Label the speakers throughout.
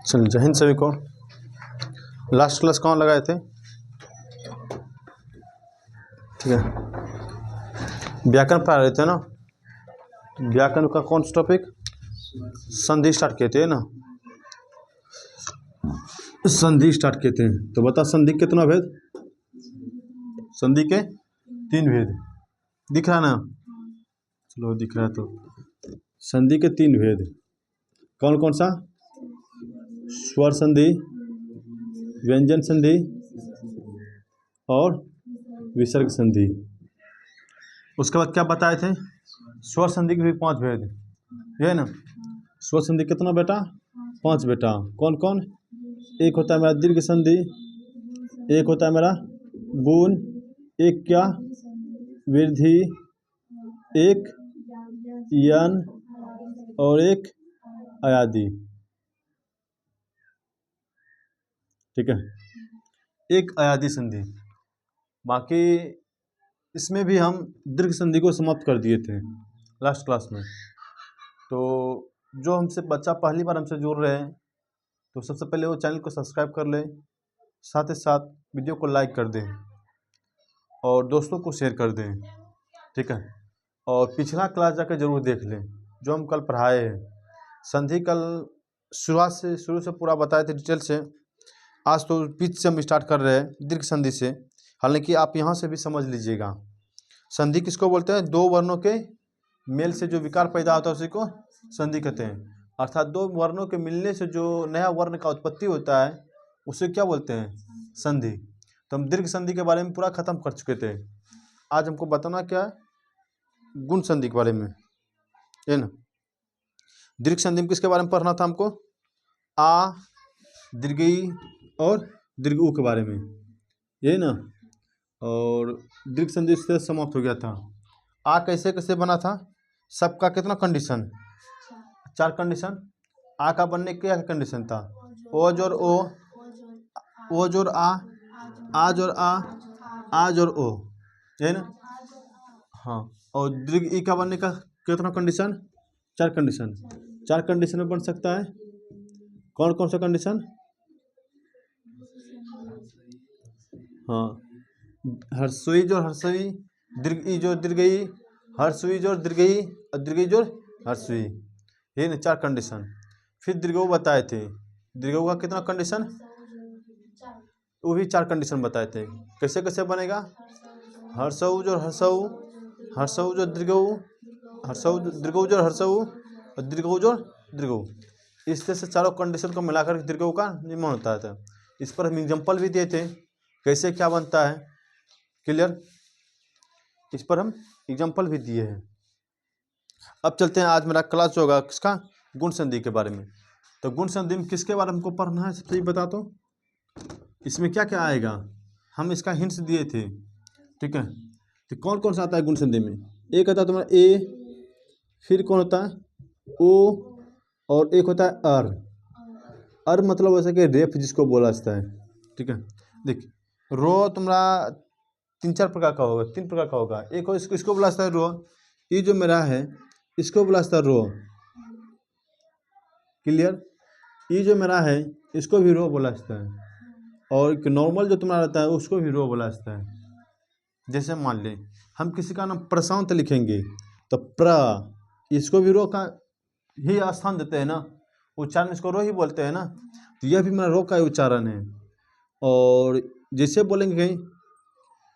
Speaker 1: चलिए, जय हिंद सभी को। लास्ट क्लास कहाँ लगाए थे? ठीक है, व्याकरण पढ़ा रहे थे ना। व्याकरण का कौन सा टॉपिक? संधि स्टार्ट किए थे ना, संधि स्टार्ट किए थे। तो बता, संधि के कितना भेद? संधि के 3 भेद दिख रहा ना? चलो, दिख रहा है तो संधि के 3 भेद कौन कौन सा? स्वर संधि, व्यंजन संधि और विसर्ग संधि। उसके बाद क्या बताए थे? स्वर संधि के भी 5 भेद, ये ना। स्वर संधि कितना बेटा? 5 बेटा। कौन कौन? एक होता है मेरा दीर्घ संधि, एक होता है मेरा गुण, एक क्या? वृद्धि, एक यन और एक अयादि। ठीक है, एक अयादि संधि। बाकी इसमें भी हम दीर्घ संधि को समाप्त कर दिए थे लास्ट क्लास में। तो जो हमसे बच्चा पहली बार हमसे जुड़ रहे हैं, तो सबसे पहले वो चैनल को सब्सक्राइब कर लें, साथ ही साथ वीडियो को लाइक कर दें और दोस्तों को शेयर कर दें। ठीक है, और पिछला क्लास जाकर जरूर देख लें जो हम कल पढ़ाए हैं। संधि कल शुरू से पूरा बताए थे डिटेल से। आज तो बीच से हम स्टार्ट कर रहे हैं दीर्घ संधि से। हालांकि आप यहाँ से भी समझ लीजिएगा, संधि किसको बोलते हैं? 2 वर्णों के मेल से जो विकार पैदा होता है उसी को संधि कहते हैं। अर्थात 2 वर्णों के मिलने से जो नया वर्ण का उत्पत्ति होता है उसे क्या बोलते हैं? संधि। तो हम दीर्घ संधि के बारे में पूरा खत्म कर चुके थे। आज हमको बताना क्या है? गुण संधि के बारे में, है ना। दीर्घ संधि में किसके बारे में पढ़ना था हमको? आ, दीर्घ ई और दीर्घ ऊ के बारे में, यही ना। और दीर्घ संधि से समाप्त हो गया था। आ कैसे कैसे बना था? सबका कितना कंडीशन? 4 कंडीशन। आ का बनने का क्या कंडीशन था? ओ जोर ओ, ओ जोर आ जोर आ जोर ओ, है ना। हाँ, और दीर्घ ई का बनने का कितना कंडीशन? 4 कंडीशन। 4 कंडीशन में बन सकता है। कौन कौन सा कंडीशन? हाँ, हर्षई जोर हर्षई, दीर्घ ई जोर दीर्घ ई, हर्षई जोर दीर्घ ई और दीर्घ ई जोर हर्षई, ये ना 4 कंडीशन। फिर दीर्घऊ बताए थे। दीर्घऊ का कितना कंडीशन? वो भी 4 कंडीशन बताए थे। कैसे कैसे बनेगा? हर्षऊ जोर हर्षऊ, हर्षऊ जोर दीर्घऊ, हर्षऊ दीर्घऊ जोर हर्षऊ और दीर्घऊ जोर दीर्घऊ। इस तरह से चारों कंडीशन को मिलाकर दीर्घऊ का निर्माण होता था। इस पर हम एग्जाम्पल भी दिए थे, कैसे क्या बनता है। क्लियर? इस पर हम एग्जाम्पल भी दिए हैं। अब चलते हैं, आज मेरा क्लास जो होगा किसका? गुण संधि के बारे में। तो गुण संधि में किसके बारे में हमको पढ़ना है? सबसे बता दो, इसमें क्या क्या आएगा? हम इसका हिंट्स दिए थे। ठीक है, तो कौन कौन सा आता है गुण संधि में? एक आता है तुम्हारा ए, फिर कौन होता है? ओ, और एक होता है अर। अर मतलब वैसे कि रेफ जिसको बोला जाता है। ठीक है, देख, रो तुम्हारा 3-4 प्रकार का होगा, 3 प्रकार का होगा। एक हो इसको बोला जाता है रो। ये जो मेरा है इसको बोला जाता है रो। क्लियर? ये जो मेरा है इसको भी रो बोला जाता है। और एक नॉर्मल जो तुम्हारा रहता है उसको भी रो बोला जाता है। जैसे मान लें हम किसी का नाम प्रशांत लिखेंगे तो प्र, इसको भी रो का ही स्थान देते हैं ना, उच्चारण इसको रो ही बोलते हैं ना। तो यह भी मेरा रो का उच्चारण है। और जैसे बोलेंगे कहीं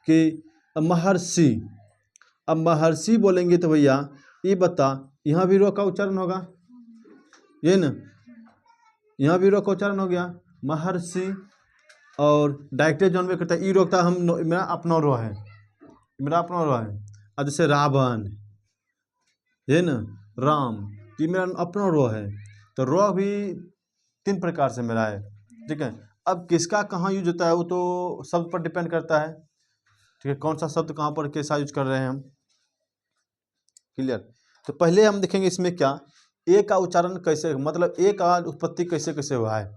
Speaker 1: कि महर्षि, अब महर्षि बोलेंगे तो भैया ये बता, यहाँ भी रो का उच्चारण होगा, ये ना। यहाँ भी रो का उच्चारण हो गया महर्षि। और डायरेक्ट जौन में करता है ई रोकता, हम मेरा अपना रो है, मेरा अपना रो है। अब जैसे रावण, ये ना, राम, ये मेरा अपना रो है। तो रो भी 3 प्रकार से मेरा है। ठीक है, अब किसका कहाँ यूज होता है वो तो शब्द पर डिपेंड करता है। ठीक है, कौन सा शब्द कहाँ पर कैसा यूज कर रहे हैं हम। क्लियर? तो पहले हम देखेंगे इसमें क्या, ए का उच्चारण कैसे, मतलब ए का उत्पत्ति कैसे कैसे हुआ है,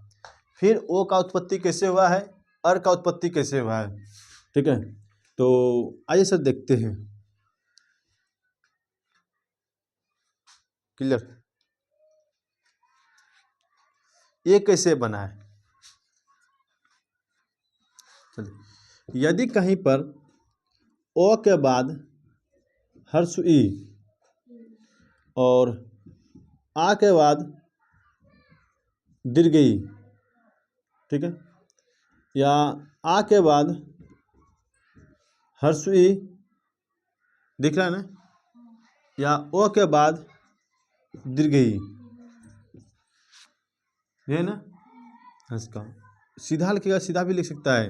Speaker 1: फिर ओ का उत्पत्ति कैसे हुआ है, अर का उत्पत्ति कैसे हुआ है। ठीक है, तो आइए सर देखते हैं। क्लियर। ये कैसे बना है, चलिए। यदि कहीं पर ओ के बाद हर्ष ई और आ के बाद दीर्घ ई, ठीक है, या आ के बाद हर्ष ई, दिख रहा है ना, या ओ के बाद दीर्घ ई, ये ना इसका सीधा लिखेगा, सीधा भी लिख सकता है।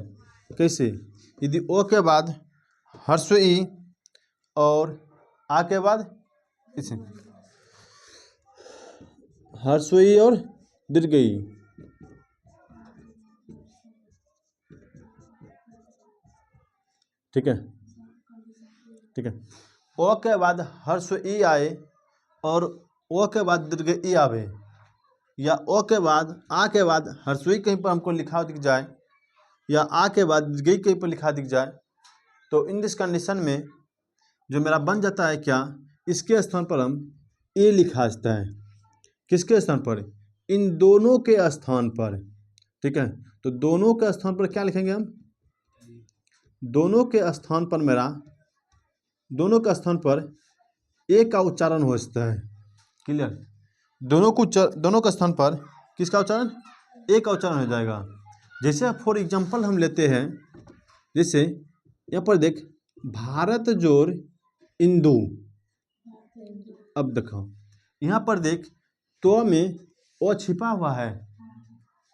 Speaker 1: कैसे, यदि ओ के बाद हर्ष ई और आ के बाद इसे हर्ष ई और दीर्घ ई, ठीक है, ठीक है। ओ के बाद हर्ष ई आए और ओ के बाद दीर्घ ई आवे, या ओ के बाद आ के बाद हर्ष ई कहीं पर हमको लिखा दिख जाए, या आ के बाद दीर्घ ई कहीं पर लिखा दिख जाए, तो इन दिस कंडीशन में जो मेरा बन जाता है क्या, इसके स्थान पर हम ए लिखा जाता है। किसके स्थान पर, इन दोनों के स्थान पर, ठीक है। तो दोनों के स्थान पर क्या लिखेंगे हम, दोनों के स्थान पर मेरा, दोनों के स्थान पर ए का उच्चारण हो सकता है। क्लियर, दोनों के स्थान पर किसका उच्चारण, ए का उच्चारण हो जाएगा। जैसे फॉर एग्जांपल हम लेते हैं, जैसे यहाँ पर देख, भारत जोर इंदु, अब देखो यहाँ पर देख, तो में ओ छिपा हुआ है,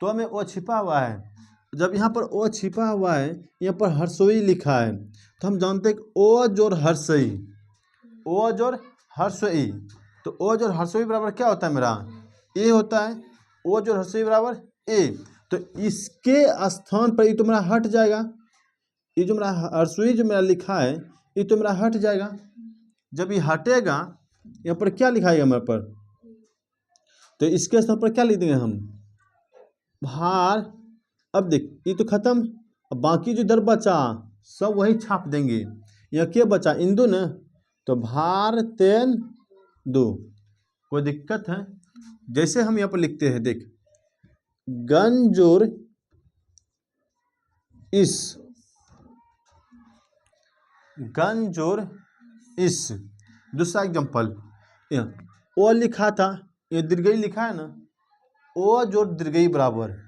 Speaker 1: तो में ओ छिपा हुआ है। जब यहाँ पर ओ छिपा हुआ है, यहाँ पर हर्षोई लिखा है, तो हम जानते हैं कि ओ जोर हर्षई, ओ जोर हर्षई, तो ओ जोर हर्षई बराबर क्या होता है मेरा, ए होता है। ओ जोर हर्षई बराबर ए, तो इसके स्थान पर ये तो मेरा हट जाएगा, ये जो मेरा हर्षई जो मेरा लिखा है ये तो मेरा हट जाएगा। जब ये हटेगा, यहाँ पर क्या लिखाएगा मेरे पर, तो इसके स्थान पर क्या लिख देंगे हम, भार। अब देख ये तो खत्म, अब बाकी जो इधर बचा सब वही छाप देंगे। यहाँ क्या बचा, इंदु न, तो भार तेन दो, कोई दिक्कत है। जैसे हम यहाँ पर लिखते हैं, देख, गंजोर इस, गंजोर इस, दूसरा एग्जाम्पल, ओ लिखा था, ये दीर्घई लिखा है ना, ओ जोड़ दीर्घई बराबर,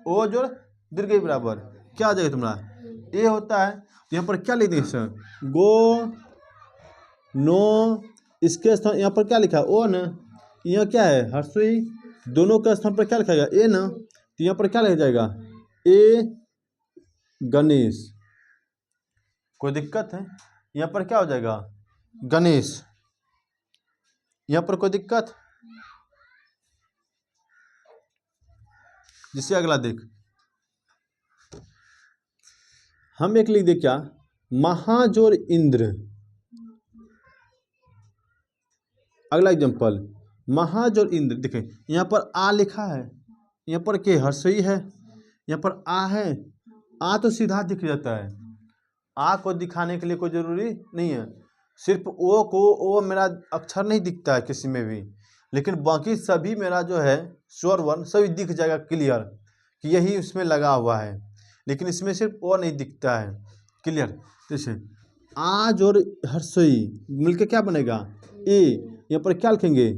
Speaker 1: ओ जोड़ दीर्घई बराबर क्या आ जाएगा तुम्हारा, ए होता है। तो यहाँ पर क्या लिख देंगे सर, गो नो, इसके स्थान यहाँ पर क्या लिखा है, ओ न, यहाँ क्या है हर्षई, दोनों के स्थान पर क्या लिखाएगा, ए न, तो यहाँ पर क्या लिखा जाएगा, ए गणेश, कोई दिक्कत है। यहाँ पर क्या हो जाएगा, गणेश, यहाँ पर कोई दिक्कत। जिससे अगला देख, हम एक लिख दे क्या, महाजोर इंद्र, अगला एग्जांपल, महाजोर इंद्र, देखें यहाँ पर आ लिखा है, यहाँ पर के हर्षई है, यहाँ पर आ है, आ तो सीधा दिख जाता है, आ को दिखाने के लिए कोई जरूरी नहीं है, सिर्फ ओ को, ओ मेरा अक्षर नहीं दिखता है किसी में भी, लेकिन बाकी सभी मेरा जो है स्वर वर्ण सभी दिख जाएगा क्लियर कि यही उसमें लगा हुआ है, लेकिन इसमें सिर्फ ओ नहीं दिखता है। क्लियर, जैसे आज और हर्षई मिलके क्या बनेगा, ए, यहाँ पर क्या लिखेंगे,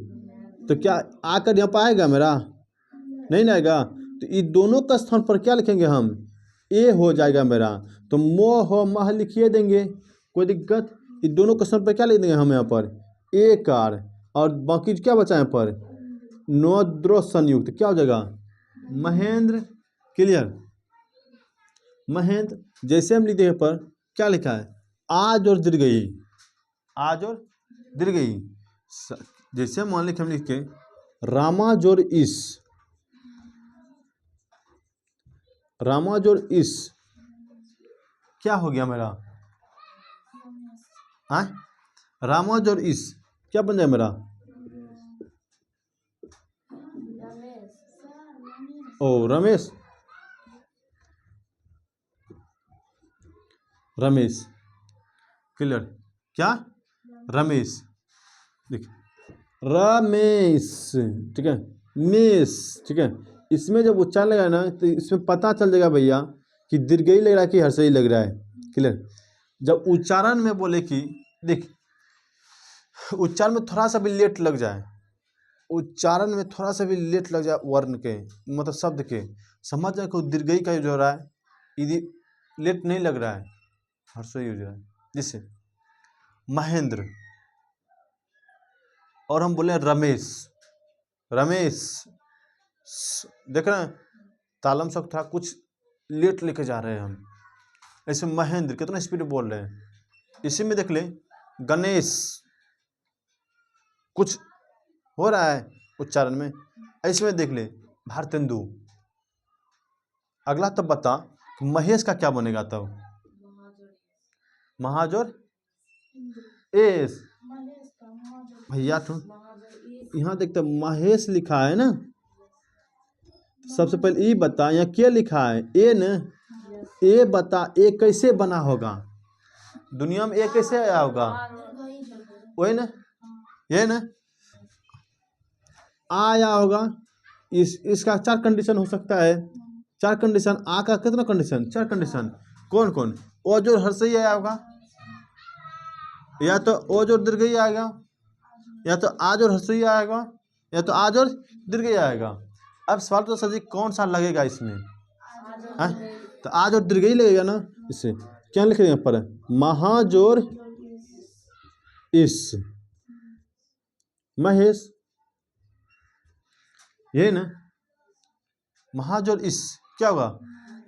Speaker 1: तो क्या आकर यहाँ पर आएगा मेरा, नहीं ना आएगा, तो ये दोनों का स्थान पर क्या लिखेंगे हम, ए हो जाएगा मेरा, तो मोह हो मह लिखिए देंगे, कोई दिक्कत। ये दोनों का स्थान पर क्या लिख देंगे हम यहाँ पर, ए कार, और बाकी क्या बचा यहाँ पर, नोद्रो संयुक्त, क्या हो जाएगा, महेंद्र। क्लियर, महेंद्र। जैसे हम लिखते हैं पर क्या लिखा है, आज और दीर्घई, आज और दीर्घई। जैसे मान लिखे हम लिख के रामाजोर इस, रामाजोर इस, क्या हो गया मेरा, हाँ, रामाजोर इस क्या बन जाए मेरा, ओ रमेश, रमेश। क्लियर, क्या रमेश, देखिए रमेश, ठीक है, मेष, ठीक है। इसमें जब उच्चारण लगा ना तो इसमें पता चल जाएगा भैया कि दीर्घई लग रहा है कि हर्षई लग रहा है। क्लियर। जब उच्चारण में बोले कि देख, उच्चारण में थोड़ा सा भी लेट लग जाए, उच्चारण में थोड़ा सा भी लेट लग जाए वर्ण के मतलब शब्द के, समझ जाए कि दीर्घई का यूज हो रहा है, यदि लेट नहीं लग रहा है हर्षई यूज हो रहा है। जैसे महेंद्र और हम बोले रमेश, रमेश, देख रहे हैं तालम सब था कुछ लेट लेके जा रहे हैं हम। ऐसे महेंद्र कितना स्पीड बोल रहे हैं। इसी में देख ले गणेश, कुछ हो रहा है उच्चारण में। ऐसे में देख ले भारतेंदु। अगला तब बता महेश का क्या बनेगा तब, महाजोर एस भैया। तो यहाँ देखते महेश लिखा है ना, सबसे पहले ई बता यहाँ क्या लिखा है, ए न, ए बता ए कैसे बना होगा, दुनिया में ए कैसे आया होगा, वही ना, ये ना आया होगा। इसका 4 कंडीशन हो सकता है, 4 कंडीशन। आ का कितना कंडीशन, 4 कंडीशन। कौन कौन, ओ जो हर्षई आया होगा, या तो ओ जो दीर्घई आएगा, या तो आज और हर्षई आएगा, या तो आज और दीर्घई आएगा। अब सवाल तो सर जी कौन सा लगेगा इसमें है, तो आज और दीर्घई लगेगा ना। इससे क्या लिखेंगे पर, महाजोर इस महेश, ये ना महाजोर इस क्या होगा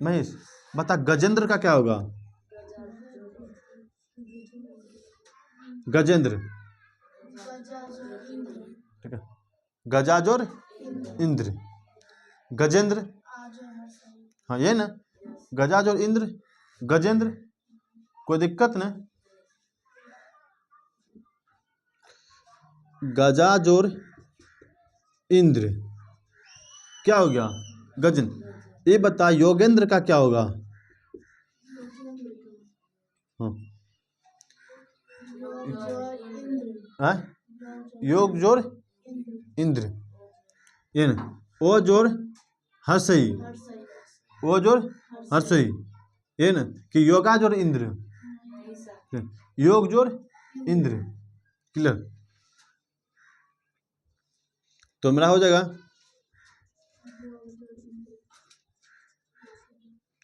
Speaker 1: महेश। बता गजेंद्र का क्या होगा, गजेंद्र, ठीक है, गजाजोर इंद्र, गजेंद्र, हाँ ये ना गजाजोर इंद्र, गजेंद्र, कोई दिक्कत ना। गजाजोर इंद्र क्या हो गया, गजेंद्र। ये बता योगेंद्र का क्या होगा, हाँ योग जोर इंद्र, ये ना ओ जोर हर्षई, ओ जोर हर्षई, ये ना कि योगा जोर इंद्र, योग जोर इंद्र। क्लियर। तो मेरा हो जाएगा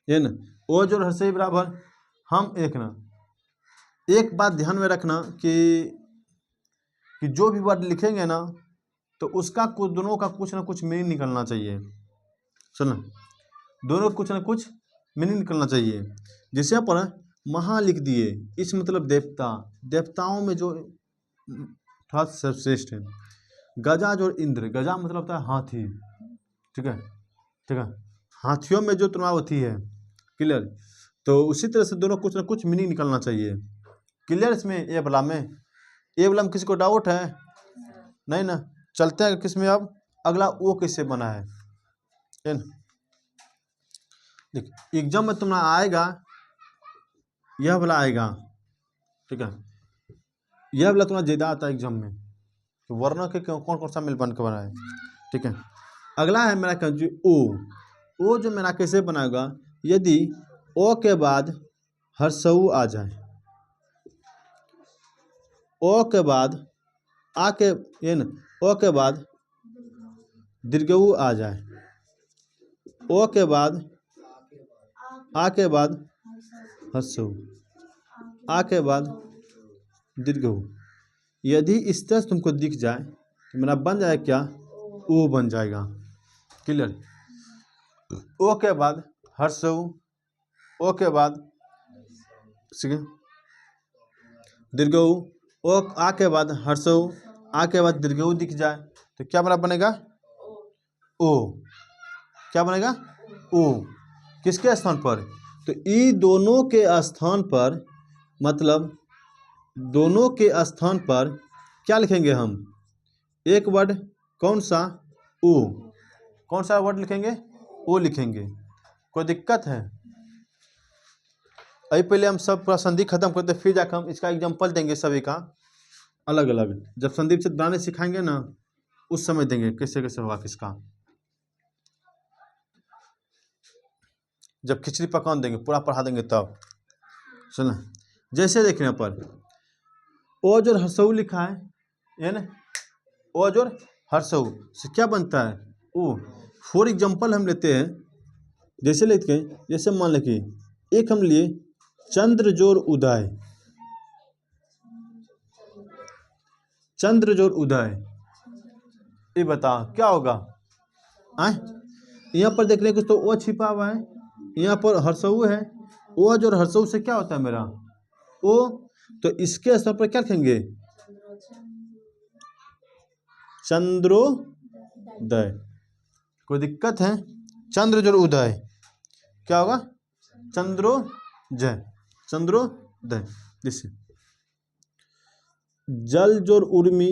Speaker 1: ये ना ओ जोर हर्षई बराबर हम एक ना। एक बात ध्यान में रखना कि जो भी वर्ड लिखेंगे ना तो उसका कुछ दोनों का कुछ ना कुछ मीनिंग निकलना चाहिए। सुना, दोनों कुछ ना कुछ मीनिंग निकलना चाहिए। जैसे यहाँ पर महा लिख दिए, इस मतलब देवता, देवताओं में जो था सर्वश्रेष्ठ है। गजा जो इंद्र, गजा मतलब होता है हाथी, ठीक है, ठीक है, हाथियों में जो तुम्हारा होती है। क्लियर। तो उसी तरह से दोनों कुछ ना कुछ मीनिंग निकलना चाहिए। क्लियर। इसमें ए वाला में किसी को डाउट है नहीं ना। चलते हैं किस में अब अगला ओ कैसे बना है ना। देख एग्जाम में तुम्हारा आएगा यह वाला आएगा, ठीक है, यह वाला तुम्हारा ज्यादा आता है एग्जाम में, तो वर्ण के कौन कौन सा मिल बन के बना है। ठीक है, अगला है मेरा कंजू ओ जो मेरा कैसे बनाएगा, यदि ओ के बाद हर्षऊ आ जाए, ओ के बाद आ के ये न ओ के बाद दीर्घऊ आ जाए, ओ के बाद आ के बाद हर्षऊ, आ के बाद दीर्घऊ। यदि इस तरह तुमको दिख जाए तो मेरा बन जाए क्या, ओ बन जाएगा। क्लियर। ओ के बाद हर्षऊ, ओ के बाद दीर्घऊ, ओ आ के बाद हर्षऊ, आ के बाद दीर्घऊ दिख जाए तो क्या मेरा बनेगा, ओ। क्या बनेगा, ओ। किसके स्थान पर, तो ई दोनों के स्थान पर, मतलब दोनों के स्थान पर क्या लिखेंगे हम, एक वर्ड कौन सा, ओ। कौन सा वर्ड लिखेंगे, ओ लिखेंगे। कोई दिक्कत है, अभी पहले हम सब पूरा संधि खत्म करते फिर जाकर हम इसका एग्जाम्पल देंगे सभी का। अलग अलग। जब संदीप से बनाने सिखाएंगे ना उस समय देंगे कैसे कैसे होगा किसका। जब खिचड़ी पकाने देंगे पूरा पढ़ा देंगे तब। सुना, जैसे देखने यहाँ पर ओज और हर्सऊ लिखा है ना, ओज और हर्सऊ से क्या बनता है ओ। फॉर एग्जाम्पल हम लेते हैं, जैसे लेते हैं, जैसे मान लें कि एक हम लिए चंद्र जोर उदय, चंद्र जोर उदय, ये बता क्या होगा। यहाँ पर देख रहे कुछ तो ओ छिपा हुआ है, यहाँ पर हर्सऊ है, ओज और हर्सऊ से क्या होता है मेरा ओ। तो इसके स्थान पर क्या लिखेंगे चंद्रोदय। कोई दिक्कत है, चंद्र जोर उदय क्या होगा चंद्रोजय, चंद्रोदय। जैसे जल जोर उर्मी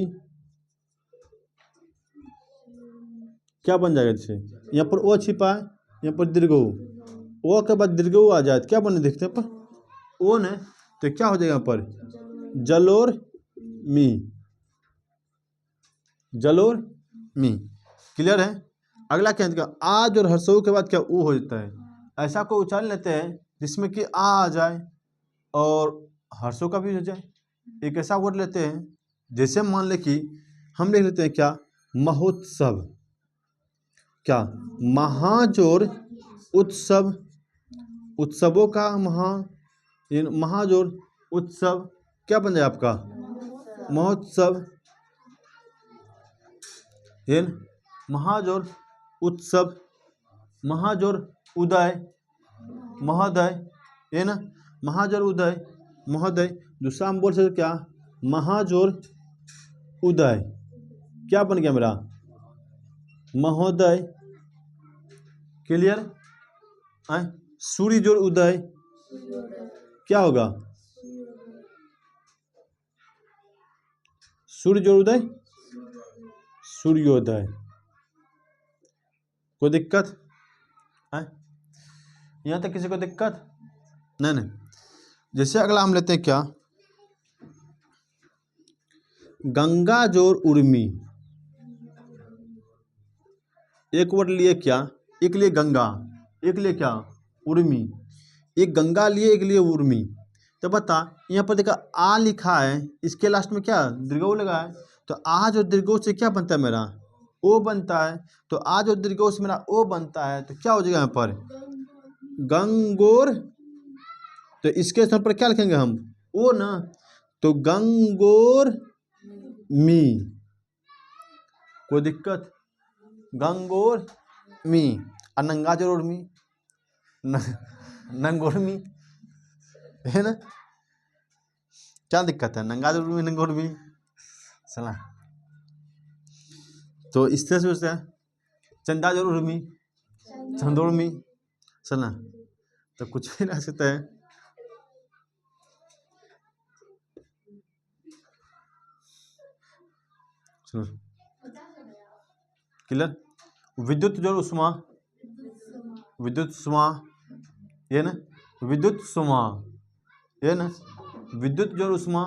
Speaker 1: क्या बन जाएगा, जैसे यहाँ पर ओ छिपा है, यहाँ पर दीर्घऊ, ओ के बाद दीर्घऊ आ जाए क्या बने देखते हैं पर ओ ने, तो क्या हो जाएगा यहाँ पर जलोर मी, जलोर मी। क्लियर है। अगला क्या है, आज और हर्षऊ के बाद क्या ओ हो जाता है। ऐसा कोई उच्चारण लेते हैं जिसमें कि आ जाए और हर्षों का भी हो जाए। एक ऐसा वर्ड लेते हैं जैसे मान ले कि हम लिख लेते हैं क्या महोत्सव, क्या महाजोर उत्सव, उत्सवों का महाजोर उत्सव क्या बन जाए आपका महोत्सव, महाजोर उत्सव, महाजोर उदय महोदय, है ना, महाजोर उदय महोदय। दूसरा हम बोल सकते क्या महाजोर उदय क्या बन गया मेरा महोदय। क्लियर। सूर्य जोर उदय क्या होगा सूर्य जोर उदय सूर्योदय। कोई दिक्कत है यहाँ तक, किसी को दिक्कत नहीं। जैसे अगला हम लेते हैं क्या गंगा जोर उर्मी, एक वर्ड लिए क्या, एक लिए गंगा, एक लिए क्या उर्मी, एक गंगा लिए एक लिए उर्मी। तो बता यहाँ पर देखा आ लिखा है, इसके लास्ट में क्या दीर्घऊ लगा है, तो आज और दीर्घऊ से क्या बनता है मेरा ओ बनता है। तो आज और दीर्घऊ से मेरा ओ बनता है, तो क्या हो जाएगा यहाँ पर गंगोर। तो इसके स्थान पर क्या लिखेंगे हम ओ ना, तो गंगोर मी। कोई दिक्कत गंगोर मी। और नंगा जरूर मी नंगोर मी है ना, क्या दिक्कत है नंगा जरूर मी नंगोर मी चला। तो इस तरह से सोचते हैं चंदा जरूर मी चंदोर मी चला, तो कुछ भी रह सकता है। चलो क्लियर। विद्युत जोड़ उष्मा, विद्युत उष्मा ये ना, विद्युत उष्मा ये ना, विद्युत जोड़ उष्मा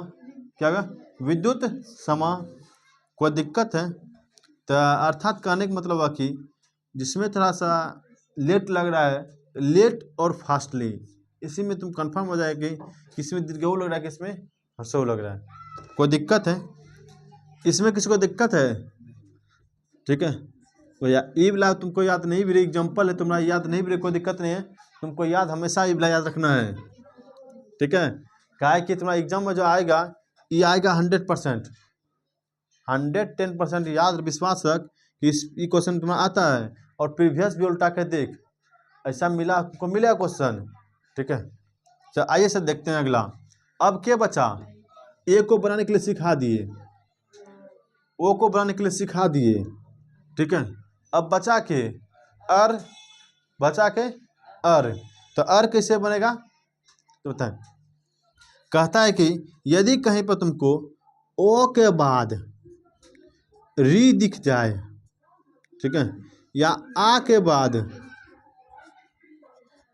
Speaker 1: क्या होगा विद्युत समा। कोई दिक्कत है तो अर्थात कहने का मतलब है कि जिसमें थोड़ा सा लेट लग रहा है, लेट और फास्टली, इसी में तुम कंफर्म हो जाएगी कि इसमें दीर्घऊ लग रहा है कि इसमें ह्रस्व लग रहा है। कोई दिक्कत है इसमें, किसी को दिक्कत है ठीक है। भैया ई वाला तुमको याद नहीं भी रही, एग्जाम्पल है तुम्हारा याद नहीं भी रही, कोई दिक्कत नहीं है, तुमको याद हमेशा ई वाला याद रखना है ठीक है। क्या है कि तुम्हारा एग्जाम में जो आएगा ये आएगा 100%, 110% याद विश्वास रख कि इस क्वेश्चन तुम्हारा आता है। और प्रीवियस भी उल्टा के देख, ऐसा मिला तुमको मिलेगा क्वेश्चन ठीक है। चल आइए सर देखते हैं अगला। अब क्या बचा, ए को बनाने के लिए सिखा दिए, ओ को बनाने के लिए सिखा दिए ठीक है। अब बचा के अर, बचा के अर, तो अर कैसे बनेगा तो बताएं। कहता है कि यदि कहीं पर तुमको ओ के बाद री दिख जाए ठीक है, या आ के बाद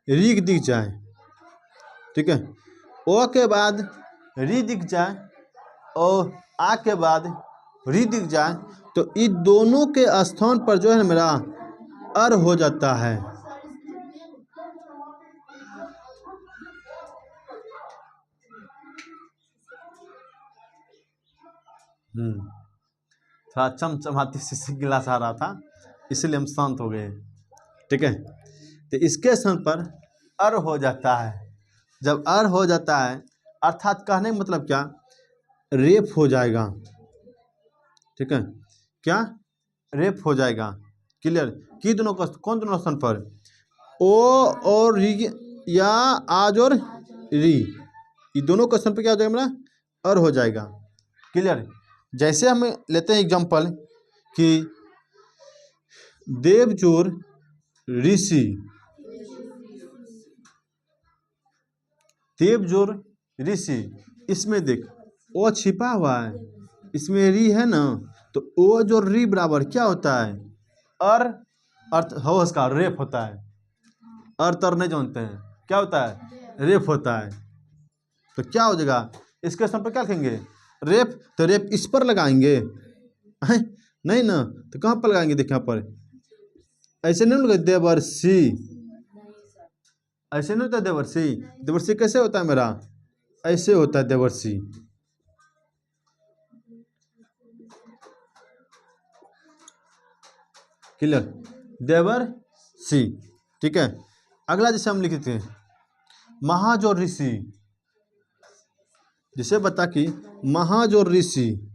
Speaker 1: री दिख जाए ठीक है, ओ के बाद री दिख जाए और आ के बाद री दिख जाए तो इन दोनों के स्थान पर जो है मेरा अर हो जाता है। थोड़ा चमचमाती सी गिलास आ रहा था, इसलिए हम शांत हो गए। ठीक है, तो इसके स्थान पर अर हो जाता है। जब अर हो जाता है अर्थात कहने का मतलब क्या, रेप हो जाएगा। ठीक है, क्या रेप हो जाएगा। क्लियर, कि दोनों का कौन दोनों स्थान पर, ओ और री या आज और री, ये दोनों का स्थान पर क्या हो जाएगा मेरा, अर हो जाएगा। क्लियर, जैसे हम लेते हैं एग्जांपल कि देवचोर ऋषि, देवजोर ऋषि, इसमें देख ओ छिपा हुआ है, इसमें री है ना, तो ओ जो री बराबर क्या होता है, अर, अर्थ हो उसका रेप होता है। अर्थ और नहीं जानते हैं क्या होता है, रेप होता है। तो क्या हो जाएगा, इसके स्थान पर क्या लिखेंगे, रेप। तो रेप इस पर लगाएंगे हैं? नहीं ना, तो कहाँ पर लगाएंगे, देख यहाँ पर ऐसे नहीं लगे देवर्षि, ऐसे नहीं होता देवर्षि। देवर्षि कैसे होता है मेरा, ऐसे होता है देवर्षि। क्लियर, देवर्षि। ठीक है, अगला जैसे हम लिखते हैं महाजोर ऋषि, जिसे बता कि महाजोर ऋषि,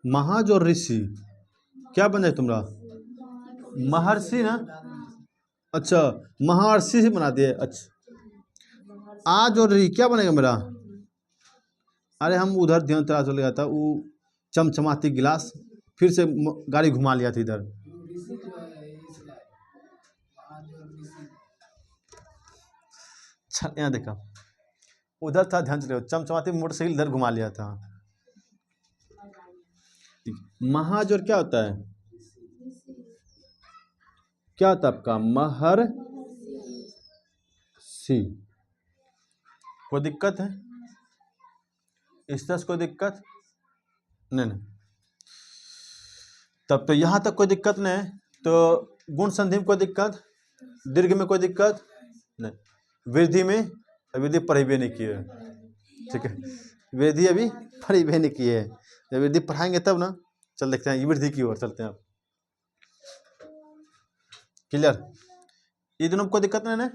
Speaker 1: महाजोर ऋषि क्या बन जाए तुम्हारा, महर्षि ना। अच्छा, महर्षि से बना दिए। अच्छा, आज और री क्या बनेगा मेरा, अरे हम उधर ध्यान तरह चले गया था, वो चमचमाती गिलास फिर से गाड़ी घुमा लिया था इधर। यहाँ देखा, उधर था ध्यान चले, चमचमाती मोटरसाइकिल इधर घुमा लिया था। महाजोर क्या होता है, क्या होता है आपका, महर्षि। कोई दिक्कत है इस तरह से, कोई दिक्कत नहीं। तब तो यहाँ तक कोई दिक्कत नहीं। तो गुण संधि में कोई दिक्कत, दीर्घ में कोई दिक्कत नहीं, वृद्धि में वृद्धि पढ़ी भी नहीं की है। ठीक है, वृद्धि अभी पढ़ी भी नहीं की है, जब वृद्धि पढ़ाएंगे तब ना। चल देखते हैं वृद्धि की ओर चलते हैं आप। क्लियर, ये दोनों कोई दिक्कत नहीं ना।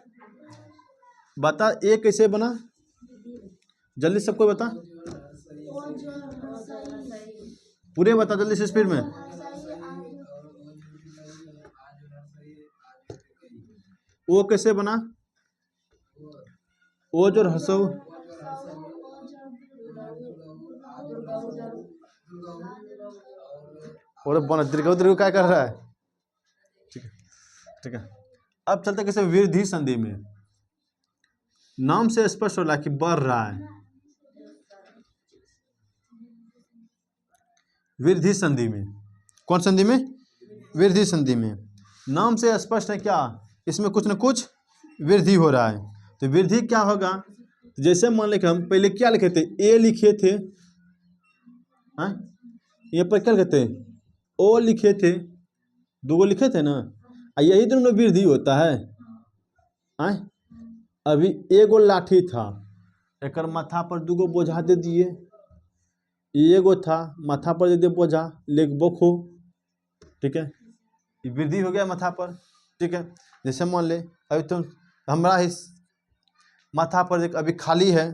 Speaker 1: बता ए कैसे बना, जल्दी सबको बता, पूरे बता जल्दी से स्पीड में। वो कैसे बना, ओ जो हसो, और बना दीर्घ दीर्घ क्या कर रहा है। ठीक है, ठीक है, अब चलते कैसे वृद्धि संधि में। नाम से स्पष्ट हो रहा है कि बढ़ रहा है। वृद्धि संधि में, कौन संधि में, वृद्धि संधि में। नाम से स्पष्ट है क्या, इसमें कुछ न कुछ वृद्धि हो रहा है। तो वृद्धि क्या होगा, तो जैसे मान लें कि हम पहले क्या लिखे थे, ए लिखे थे, यहाँ पर क्या लिखे थे, ओ लिखे थे, दो लिखे थे ना, यही दोनों में वृद्धि होता है। अभी एगो लाठी था, एक माथा पर दूगो बोझा दे दिए, एगो था माथा पर दे दिए बोझा, लेग बोखो। ठीक है, वृद्धि हो गया माथा पर। ठीक है, जैसे मान ले अभी तुम हमारा ही माथा पर देख अभी खाली है,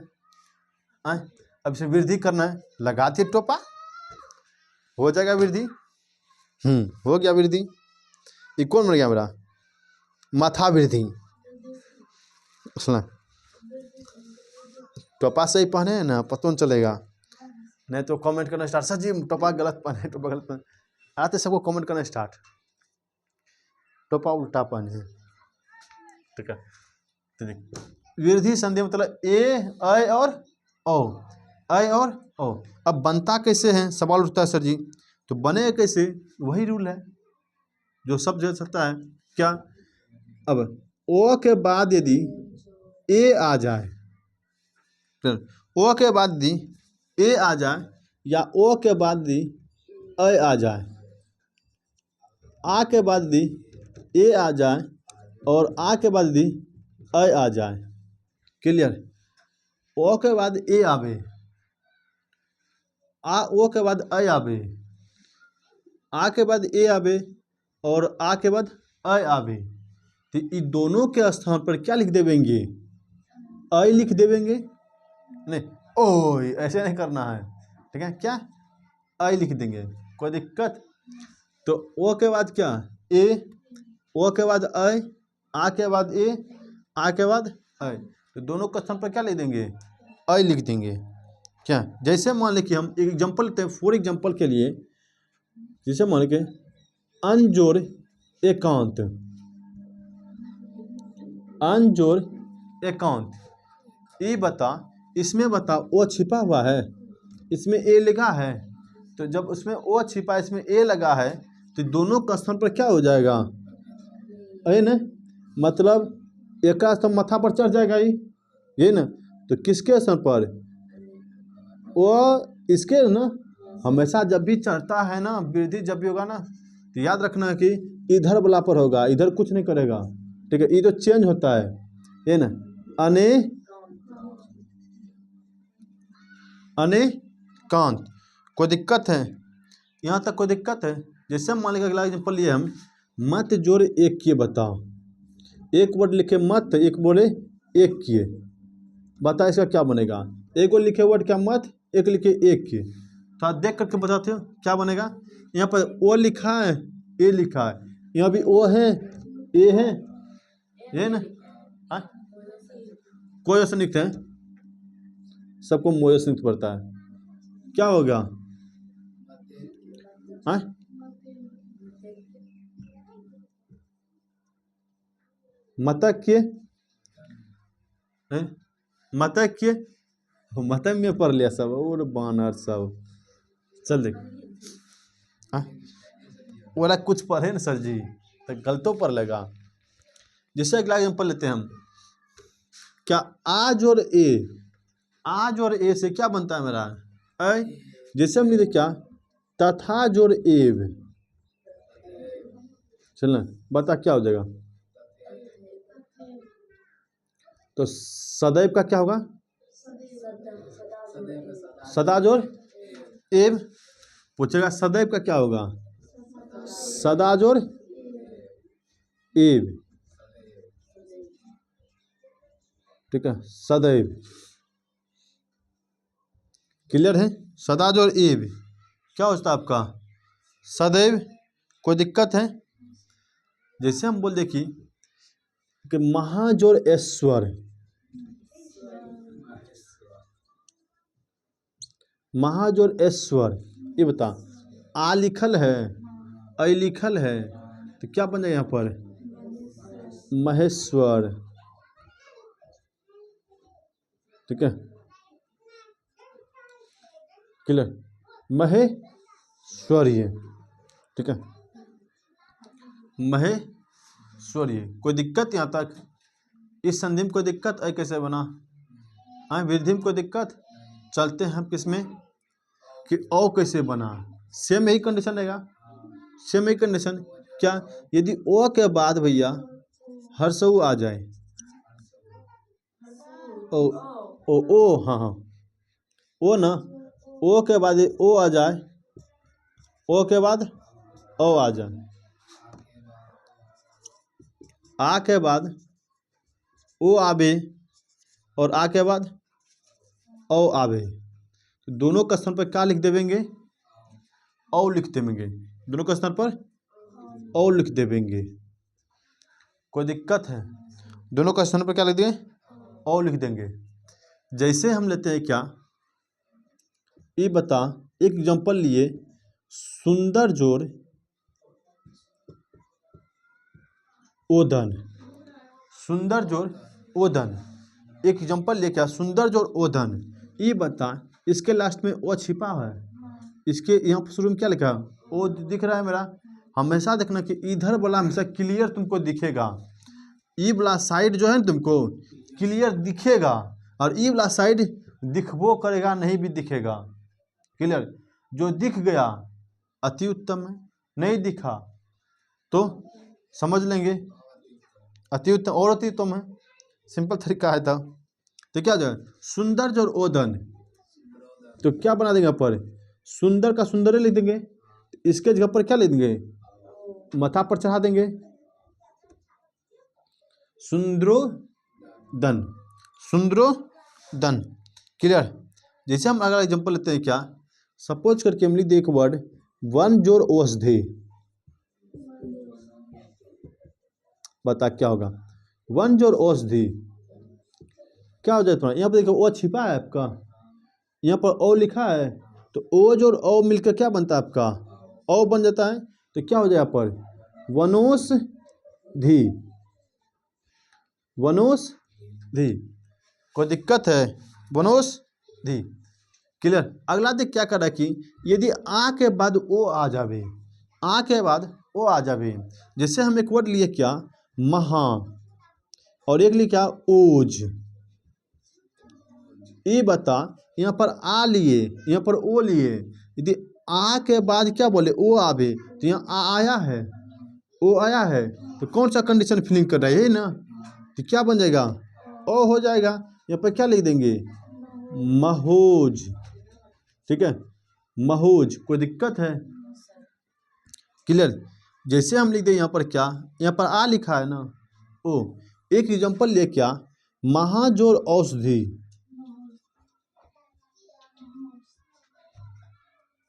Speaker 1: अब इसे वृद्धि करना है, लगा दिए टोपा, हो जाएगा वृद्धि। हो गया वृद्धि। ये कौन बन गया मेरा, माथा वृद्धि। सुना, टोपा सही पहने है ना, पता नहीं चलेगा, नहीं तो कमेंट करना स्टार्ट, सर जी टोपा गलत पहने, टोपा गलत पहने, आते सबको कमेंट करना स्टार्ट, टोपा उल्टा पहने। ठीक है, तो देख वृद्धि संधि मतलब ए, ऐ और ओ, ऐ और ओ। अब बनता कैसे है, सवाल उठता है सर जी, तो बने कैसे, वही रूल है जो सब जगह सकता है। क्या, अब ओ के बाद यदि ए आ जाए, फिर ओ के बाद यदि ए आ जाए या ओ के बाद यदि अ आ जाए, आ के बाद यदि ए आ जाए और आ के बाद यदि अ आ जाए, क्लियर। ओ के बाद ए आवे, आ ओ के बाद अ आवे, आ के बाद ए आवे और आ के बाद अ आवे, तो ये दोनों के स्थान पर क्या लिख देवेंगे, अ लिख देवेंगे। नहीं ओ ऐसे नहीं करना है, ठीक है, क्या अ लिख देंगे, कोई दिक्कत। तो ओ के बाद क्या ए, ओ के बाद अ, आ के बाद ए, आ के बाद अ, तो दोनों के स्थान पर क्या लिख देंगे, अ लिख देंगे। क्या जैसे मान लें कि हम एक एग्जांपल लेते हैं, फॉर एग्जांपल के लिए, जैसे मान के अनजोड़ एकांत, अनजोड़ एकांत, ये बता, इसमें बता ओ छिपा हुआ है, इसमें ए लगा है, तो जब उसमें ओ छिपा इसमें ए लगा है तो दोनों का स्थान पर क्या हो जाएगा, है ना, मतलब एक का स्थान माथा पर चढ़ जाएगा ये ना, तो किसके स्थान पर, वो इसके ना, हमेशा जब भी चढ़ता है ना, वृद्धि जब भी होगा ना, तो याद रखना कि इधर वाला पर होगा, इधर कुछ नहीं करेगा, ठीक है, ये तो चेंज होता है ना। अने अनेकांत, कोई दिक्कत है यहाँ तक, कोई दिक्कत है। जैसे मान लीजिए अगला एग्जाम्पल लिए हम, मत जोड़ एक किए बताओ, एक वर्ड लिखे मत, एक बोले एक किए, बता इसका क्या बनेगा। एक वो लिखे वर्ड क्या मत, एक लिखे एक किए, तो आप देख करके बताते हो क्या बनेगा। यहाँ पर ओ लिखा है, ए लिखा है, यहाँ भी ओ है, ए है, ये ना, हाँ कोई ऐसा लिखते हैं, सबको मोए से पड़ता है, क्या होगा, हाँ मतक किए, मतक किए, मतक में पढ़ लिया सब, और बानर सब, चल देख, हाँ बोला कुछ पढ़े ना सर जी, तो गलतों पर लगा। जैसे अगला एग्जाम्पल लेते हैं हम, क्या आज और ए, आज और ए से क्या बनता है मेरा अ, जैसे हम लिखे क्या तथा जोड़ एव, चलना बता क्या हो जाएगा, तो सदैव का क्या होगा, सदा जोड़ एव, पूछेगा सदैव का क्या होगा, सदा जोड़ एव, ठीक है, सदैव, क्लियर है, सदा जोड़ एव क्या होता है आपका, सदैव, कोई दिक्कत है। जैसे हम बोल देखिए कि महाजोड़ ऐश्वर, महाजोड़ ऐश्वर, ये बता, आ लिखल है, अ लिखल है, तो क्या बन जाएगा यहाँ पर, महेश्वर, ठीक है, क्लियर, महेश्वरीय, ठीक है, महेश्वरीय, कोई दिक्कत यहाँ तक, इस संधि में कोई दिक्कत, अ कैसे बना, हाँ वृद्धि में कोई दिक्कत। चलते हैं हम किसमें कि ओ कैसे बना, सेम यही कंडीशन रहेगा, सेम यही कंडीशन, क्या यदि ओ के बाद भैया हर्षऊ आ जाए, ओ हाँ हाँ ओ ना, ओ के बाद ओ आ जाए, ओ के बाद ओ आ जाए, आ के बाद ओ आवे और आ के बाद ओ आवे, तो दोनों का स्थान पर क्या लिख देवेंगे, ओ लिख देवेंगे, दोनों का स्थान पर ओ लिख देवेंगे, कोई दिक्कत है, दोनों का स्थान पर क्या लिख देंगे, ओ लिख देंगे। जैसे हम लेते हैं क्या, ये बता, एक एग्जांपल लिए, सुंदर जोड़ ओदन, सुंदर जोड़ ओदन, एक एग्जांपल ले क्या, सुंदर जोड़ ओदन, ये बता, इसके लास्ट में ओ छिपा है, इसके यहाँ शुरू में क्या लिखा है, ओ दिख रहा है मेरा, हमेशा देखना कि इधर वाला हमेशा क्लियर तुमको दिखेगा, ई वाला साइड जो है ना तुमको क्लियर दिखेगा, और ई वाला साइड दिखबो करेगा नहीं भी दिखेगा। क्लियर, जो दिख गया अति उत्तम है, नहीं दिखा तो समझ लेंगे अति उत्तम और अति उत्तम है। सिंपल तरीका है था। तो क्या जो है सुंदर और ओदन, तो क्या बना देंगे पर सुंदर का सुंदर लिख देंगे, इसके जगह पर क्या लिख देंगे मथा पर चढ़ा देंगे सुंद्रोदन, सुंद्रोदन। क्लियर। जैसे हम अगला एग्जांपल लेते हैं, क्या सपोज करके हम लिख दे एक वर्ड वन जोर औषधि, बता क्या होगा वन जोर औषधि, क्या हो जाए तुम्हारा यहाँ पर देखो ओ छिपा है आपका, यहाँ पर ओ लिखा है, तो ओ जोर ओ मिलकर क्या बनता है आपका ओ बन जाता है। तो क्या हो जाए यहाँ पर वनौषधि, वनौषधि, कोई दिक्कत है वनौषधि। क्लियर। अगला देख क्या कर रहा है कि यदि आ के बाद ओ आ जावे, आ के बाद ओ आ जावे, जैसे हम एक वर्ड लिए क्या महा, और एक लिए क्या ओज, ये बता यहाँ पर आ लिए यहाँ पर ओ लिए, यदि आ के बाद क्या बोले ओ आवे, तो यहाँ आ आया है ओ आया है, तो कौन सा कंडीशन फिलिंग कर रहा है यही ना, तो क्या बन जाएगा ओ हो जाएगा। यहाँ पर क्या लिख देंगे महोज, ठीक है महोज, कोई दिक्कत है। क्लियर। जैसे हम लिख दें यहाँ पर क्या, यहाँ पर आ लिखा है ना ओ, एक एग्जांपल ले क्या महाजोर औषधि,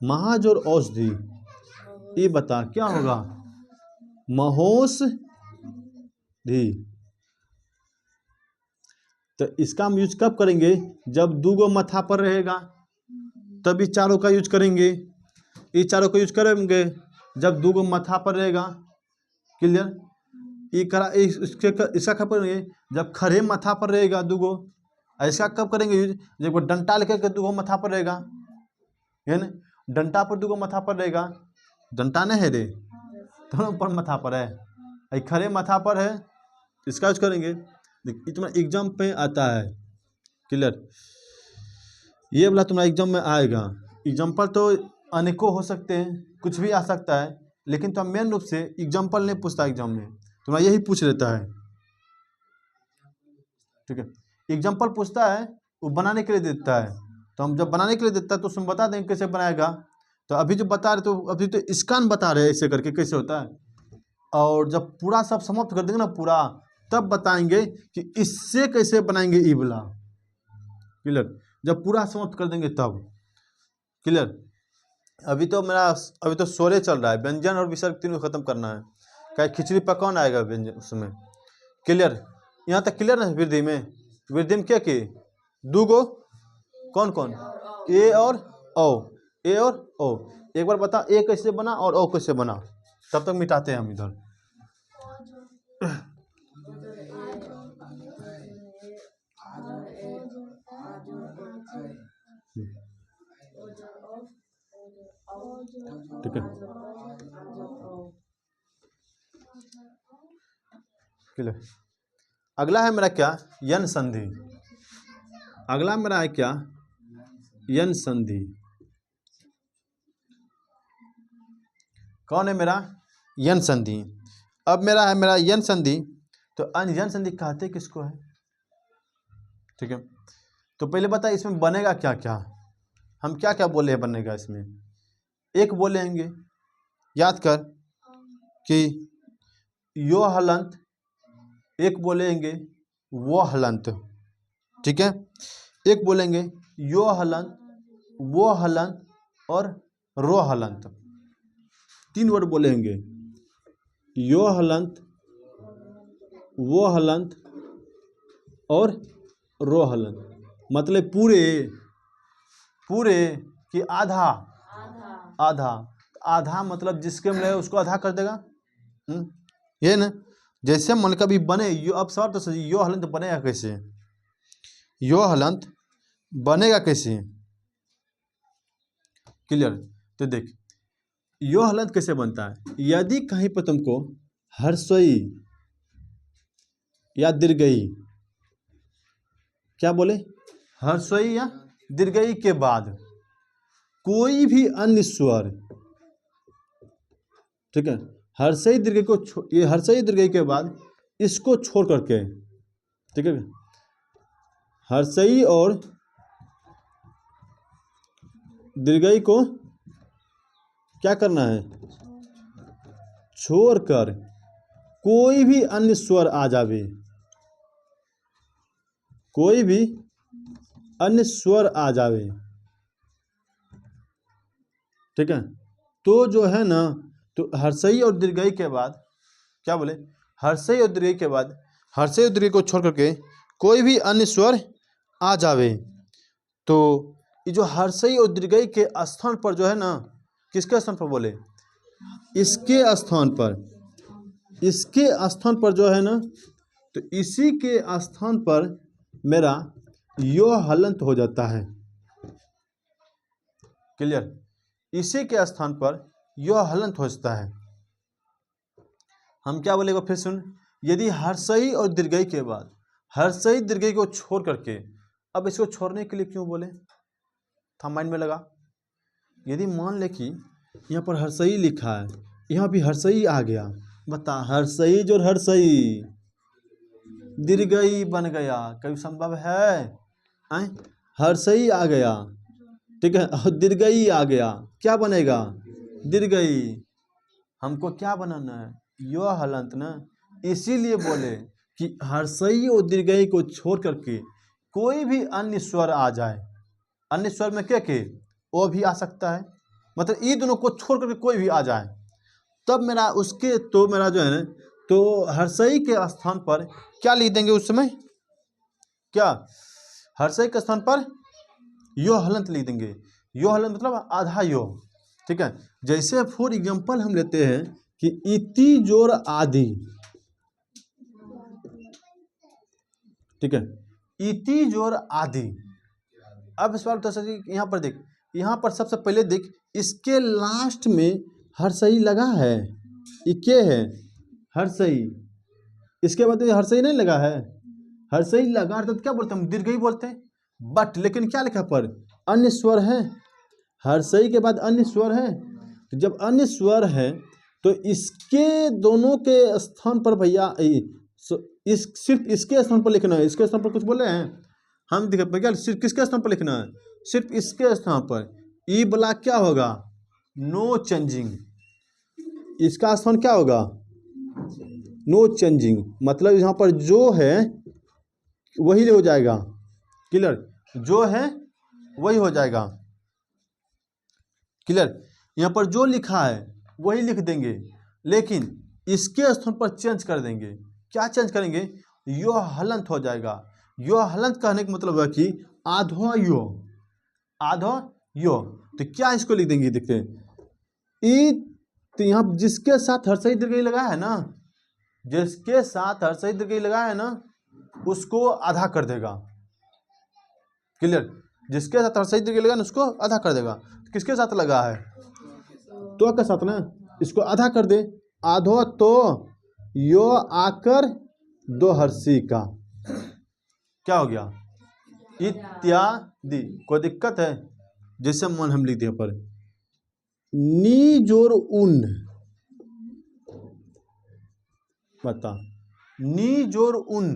Speaker 1: महाजोर औषधि, ये बता क्या होगा महोषधि। तो इसका हम यूज कब करेंगे जब दूगो मथा पर रहेगा, तभी चारों का यूज करेंगे। ये चारों का यूज करेंगे जब दूगो मथा पर रहेगा। क्लियर। ये करा इसका कब करेंगे जब खड़े मथा पर रहेगा दूगो। ऐसा कब करेंगे यूज जब वो डंटा लेकर के दूगो मथा पर रहेगा, है ना डंटा पर दूगो मथा पर रहेगा, डंटा नहीं है रे दोनों पर मथा पर है, खड़े मथा पर है, इसका यूज करेंगे। तुम्हारा एग्जाम पे आता है। क्लियर। ये वाला तुम्हारा एग्जाम में आएगा। एग्जाम्पल तो अनेकों हो सकते हैं, कुछ भी आ सकता है, लेकिन तो मेन रूप से एग्जाम्पल नहीं पूछता एग्जाम में, तुम्हारा यही पूछ लेता है। ठीक है। एग्जाम्पल पूछता है वो बनाने के लिए देता है, तो हम जब बनाने के लिए देता है तो उसमें बता देंगे कैसे बनाएगा। तो अभी जो बता रहे तो अभी तो स्कैन बता रहे हैं ऐसे करके कैसे होता है, और जब पूरा सब समाप्त कर देंगे ना पूरा, तब बताएंगे कि इससे कैसे बनाएंगे ई वाला। क्लियर। जब पूरा समाप्त कर देंगे तब। क्लियर। अभी तो सोरे चल रहा है, व्यंजन और विसर्ग तीनों खत्म करना है, क्या खिचड़ी पकवान आएगा व्यंजन उसमें। क्लियर। यहाँ तक क्लियर है। वृद्धि में क्या किए दूगो कौन कौन ए और ओ, ए और ओ। एक बार बता ए कैसे बना और ओ कैसे बना, तब तक मिटाते हैं हम इधर। ठीक है। क्लियर। अगला है मेरा क्या यन संधि, अगला मेरा है क्या यन संधि। कौन है मेरा यन संधि। अब मेरा यन संधि, तो यन संधि कहते किसको है। ठीक है। तो पहले बता इसमें बनेगा क्या क्या, हम क्या क्या बोले हैं बनेगा इसमें। एक बोलेंगे याद कर कि यो हलंत, एक बोलेंगे वो हलंत। ठीक है। एक बोलेंगे यो हलंत, वो हलंत और रो हलंत। तीन वर्ड बोलेंगे यो हलंत, वो हलंत और रो हलंत। मतलब पूरे पूरे कि आधा आधा आधा मतलब जिसके में उसको आधा कर देगा। ये ना जैसे मन का भी बने यो, अब सवाल तो सही यो हलंत बनेगा कैसे, यो हलंत बनेगा कैसे। क्लियर। तो देख यो हलंत कैसे बनता है, यदि कहीं पर तुमको हर्षई या दीर्घई, क्या बोले, हर्षई या दीर्घई के बाद कोई भी अन्य स्वर, ठीक है, हर्षई दीर्घई को ये हर्षई दीर्घई के बाद इसको छोड़ करके, ठीक है, हर्षई और दीर्घई को क्या करना है, छोड़कर कोई भी अन्य स्वर आ जावे, कोई भी अन्य स्वर आ जावे, ठीक है। तो जो है ना, तो हर्षई और दीर्घई के बाद क्या बोले, हर्षई और दीर्घई के बाद हर्षई और दीर्घई को छोड़ करके कोई भी अन्य स्वर आ जावे। तो ये जो हर्षई और दीर्घई के स्थान पर जो है ना, किसके स्थान पर बोले, इसके स्थान पर, इसके स्थान पर जो है ना, तो इसी के स्थान पर मेरा यो हलंत हो जाता है। क्लियर, इसी के स्थान पर यो हलंत हो जाता है। हम क्या बोलेगा फिर सुन, यदि हर्षई और दीर्घई के बाद हर्षई दीर्घई को छोड़ करके, अब इसको छोड़ने के लिए क्यों बोले, था माइंड में लगा। यदि मान ले कि यहाँ पर हर्षई लिखा है, यहाँ भी हर्षई आ गया, बता, हर्षई जो हर्षई दीर्घई बन गया, कभी संभव है? हर्षई आ गया, ठीक है, और दीर्घई आ गया, क्या बनेगा, दीर्घई। हमको क्या बनाना है, यो हलंत ना। इसीलिए बोले कि हर्षई और दीर्घई को छोड़ करके कोई भी अन्य स्वर आ जाए, अन्य स्वर में क्या के, वो भी आ सकता है, मतलब ये दोनों को छोड़ करके कोई भी आ जाए, तब मेरा उसके, तो मेरा जो है ना, तो हर्षई के स्थान पर क्या लिख देंगे उस समय, क्या, हर्षई के स्थान पर यो हलंत लिख देंगे। यो हलंत मतलब आधा यो, ठीक है। जैसे फॉर एग्जांपल हम लेते हैं कि इति जोर आदि, ठीक है, इति जोर आदि। अब इस बार तो यहाँ पर देख, यहाँ पर सबसे पहले देख, इसके लास्ट में हर्षई लगा है, ये क्या है, हर्षई, इसके बाद हर्षई नहीं लगा है, हर्षई लगा तो क्या बोलते हैं, हम दीर्घई बोलते हैं, बट लेकिन क्या लिखा पर, अन्य स्वर है, हर्षई के बाद अन्य स्वर है। तो जब अन्य स्वर है तो इसके दोनों के स्थान पर भैया इस सिर्फ इसके स्थान पर लिखना है, इसके स्थान पर कुछ बोले हैं हम, देखिए भैया सिर्फ किसके स्थान पर लिखना है, सिर्फ इसके स्थान पर। ई वाला क्या होगा, नो चेंजिंग, इसका स्थान क्या होगा, नो चेंजिंग, मतलब यहाँ पर जो है वही हो जाएगा। क्लियर, जो है वही हो जाएगा। क्लियर, यहाँ पर जो लिखा है वही लिख देंगे, लेकिन इसके स्थान पर चेंज कर देंगे। क्या चेंज करेंगे, यो हलंत हो जाएगा। यो हलंत कहने का मतलब है कि आधो यो, आधो यो। तो क्या इसको लिख देंगे, देखते हैं, तो यहाँ जिसके साथ हर्षई दीर्घई लगा है ना, जिसके साथ हर्षई दीर्घई लगा है ना, उसको आधा कर देगा। क्लियर, जिसके साथ हर्षई दीर्घई लगा ना, उसको आधा कर देगा। तो किसके साथ लगा है, तो के साथ ना, इसको आधा कर दे, आधो तो यो आकर दो हर्षी का, क्या हो गया, इत्यादि। कोई दिक्कत है, जैसे मन हम लिख दिए पर, नी जोर उन, बता, नी जोर उन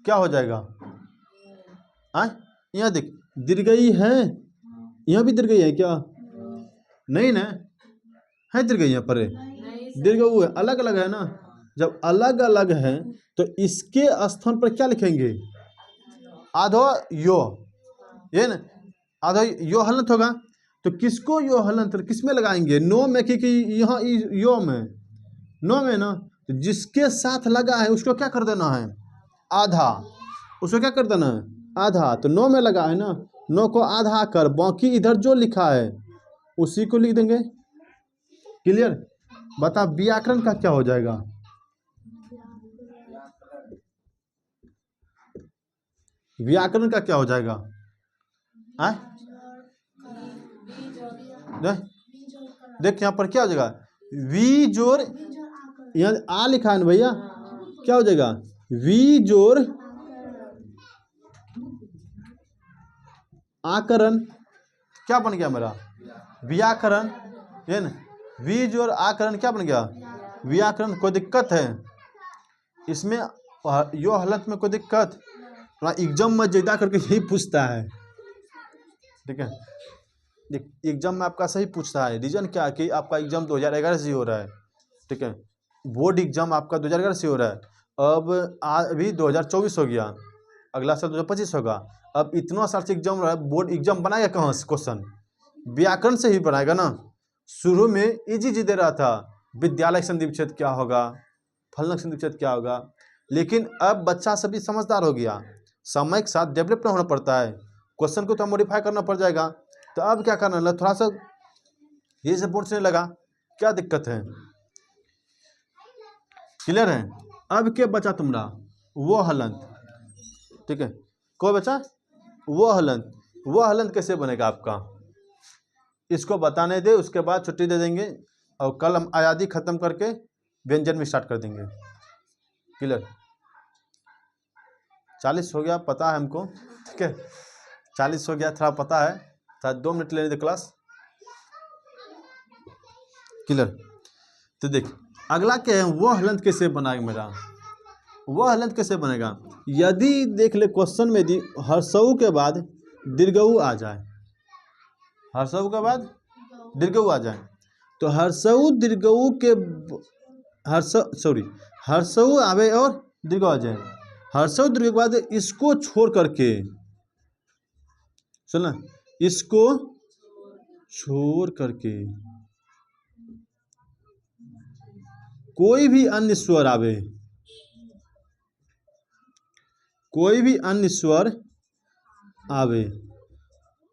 Speaker 1: क्या हो जाएगा, यहाँ देख दीर्घई है, यहाँ भी दीर्घई है क्या, नहीं ना, है दीर्घई यहाँ पर, दीर्घ है, अलग अलग है ना। जब अलग अलग है तो इसके स्थान पर क्या लिखेंगे, आधो यो, ये ना, आधो यो हलंत होगा। तो किसको यो हलंत किस में लगाएंगे, नो में, कि यहाँ यो में, नो में ना, तो जिसके साथ लगा है उसको क्या कर देना है, आधा, उसको क्या कर देना है, आधा। तो नो में लगा है ना, नो को आधा कर, बाकी इधर जो लिखा है उसी को लिख देंगे। क्लियर, बता व्याकरण का क्या हो जाएगा, व्याकरण का क्या हो जाएगा, देख यहाँ पर क्या हो जाएगा, वी जोर, यहाँ आ लिखा है ना भैया, क्या हो जाएगा, वी जोड़ आकरण, क्या बन गया मेरा, व्याकरण, ये ना, वी जोड़ आकरण क्या बन गया, व्याकरण। कोई दिक्कत है इसमें, यो हालत में कोई दिक्कत, थोड़ा एग्जाम में ज्यादा करके यही पूछता है, ठीक है। एग्जाम में आपका सही पूछता है, रीजन क्या है कि आपका एग्जाम 2011 से हो रहा है, ठीक है। बोर्ड एग्जाम आपका 2011 से हो रहा है, अब अभी 2024 हो गया, अगला साल 2025 होगा। अब इतना साल से एग्जाम रहा है, बोर्ड एग्जाम बनाएगा कहाँ से क्वेश्चन, व्याकरण से ही बनाएगा ना। शुरू में इजी दे रहा था, विद्यालय संधि विच्छेद क्या होगा, फलनक संधि विच्छेद क्या होगा, लेकिन अब बच्चा सभी समझदार हो गया, समय के साथ डेवलप होना पड़ता है, क्वेश्चन को तो मॉडिफाई करना पड़ जाएगा। तो अब क्या करना है, थोड़ा सा ये से बोर्ड से लगा, क्या दिक्कत है, क्लियर है। अब क्या बचा तुम्हारा, वो हलंत, ठीक है। कोई बचा वो हलंत, वो हलंत कैसे बनेगा आपका, इसको बताने दे, उसके बाद छुट्टी दे देंगे, और कल हम आयादी खत्म करके व्यंजन में स्टार्ट कर देंगे, क्लियर। 40 हो गया पता है हमको, ठीक है, 40 हो गया थोड़ा पता है, था 2 मिनट लेने दे क्लास, क्लियर। तो देख अगला क्या है, वो हलंत कैसे बनाएगा मेरा, वो हलंत कैसे बनेगा, यदि देख ले क्वेश्चन में यदि हर्षऊ के बाद दीर्घऊ आ जाए, हर्षऊ के बाद दीर्घऊ आ जाए, तो हर्षऊ दीर्घऊ के हर्षऊ आवे और दीर्घऊ आ जाए, हर्षऊ दीर्घ के बाद इसको छोड़ करके, सुनना, इसको छोड़ करके कोई भी अन्य स्वर आवे, कोई भी अन्य स्वर आवे,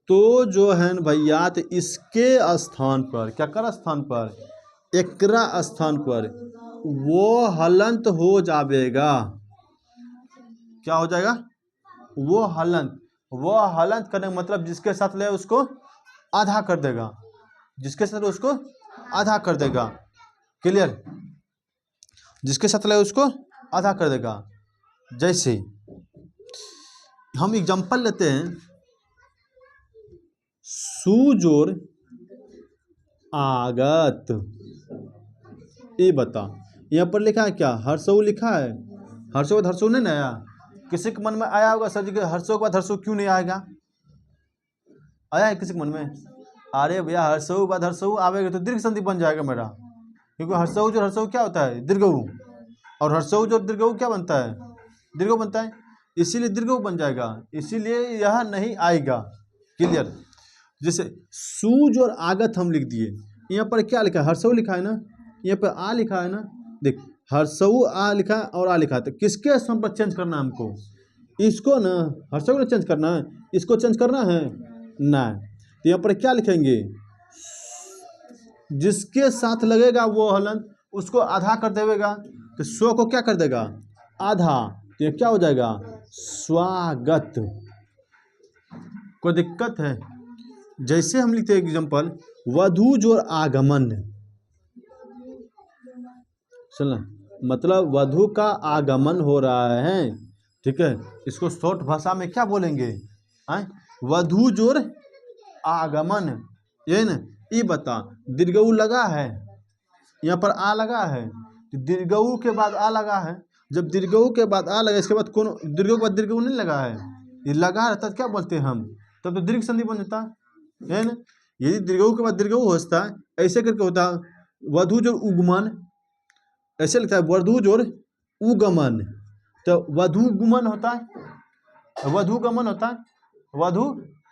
Speaker 1: तो जो है भैया, तो इसके स्थान पर, क्या कर स्थान पर, एकरा स्थान पर वो हलंत हो जाएगा, क्या हो जाएगा, वो हलंत। वो हलंत करने का मतलब जिसके साथ ले उसको आधा कर देगा, जिसके साथ उसको आधा कर देगा, क्लियर, जिसके साथ ले उसको आधा कर देगा। जैसे हम एग्जांपल लेते हैं, सुजोर आगत, ये बता, यहाँ पर लिखा है क्या, हर्षऊ लिखा है, हर्षऊ के बाद हर्षऊ नहीं आया, किसी के मन में आया होगा सर जी के हर्षऊ के बाद हर्षऊ क्यों नहीं आएगा, आया है किसी के मन में, अरे भैया हर्षऊ के बाद हर्षऊ आवेगा तो दीर्घ संधि बन जाएगा मेरा, क्योंकि हर्षऊ जो हर्षऊ क्या होता है, दीर्घऊ, और हर्षऊ जो दीर्घऊ क्या बनता है, दीर्घऊ बनता है, इसीलिए दीर्घऊ बन जाएगा, इसीलिए यह नहीं आएगा, क्लियर। जैसे सूज और आगत हम लिख दिए, यहाँ पर क्या लिखा है, हर्षऊ लिखा है ना, यहाँ पर आ लिखा है ना, देख हर्षऊ आ लिखा है और आ लिखा है, तो किसके स्थान पर चेंज करना है हमको, इसको ना, हर्षऊ ने चेंज करना है, इसको चेंज करना है ना, तो यहाँ पर क्या लिखेंगे, जिसके साथ लगेगा वो हलंत उसको आधा कर देगा, तो स्व को क्या कर देगा, आधा, तो ये क्या हो जाएगा, स्वागत। कोई दिक्कत है, जैसे हम लिखते हैं एग्जाम्पल, वधु जोड़ आगमन, सुनना, मतलब वधु का आगमन हो रहा है, ठीक है, इसको शॉर्ट भाषा में क्या बोलेंगे, वधु जोड़ आगमन, ये ना, ये बता, दीर्घऊ लगा है, यहाँ पर आ लगा है, तो दीर्घऊ के बाद आ लगा है, जब दीर्घऊ के बाद आ लगा, इसके बाद कौन, दीर्घऊ के बाद दीर्घऊ नहीं लगा है, ये लगा रहता तो क्या बोलते हैं हम, तब तो दीर्घ संधि बन जाता है ना। यदि दीर्घऊ के बाद दीर्घऊ होता है, ऐसे करके होता है, वधु जोड़ उगमन, ऐसे लिखता है, वधु जोड़ उगमन, तो वधु गुमन होता है, वधु गमन होता है, वधु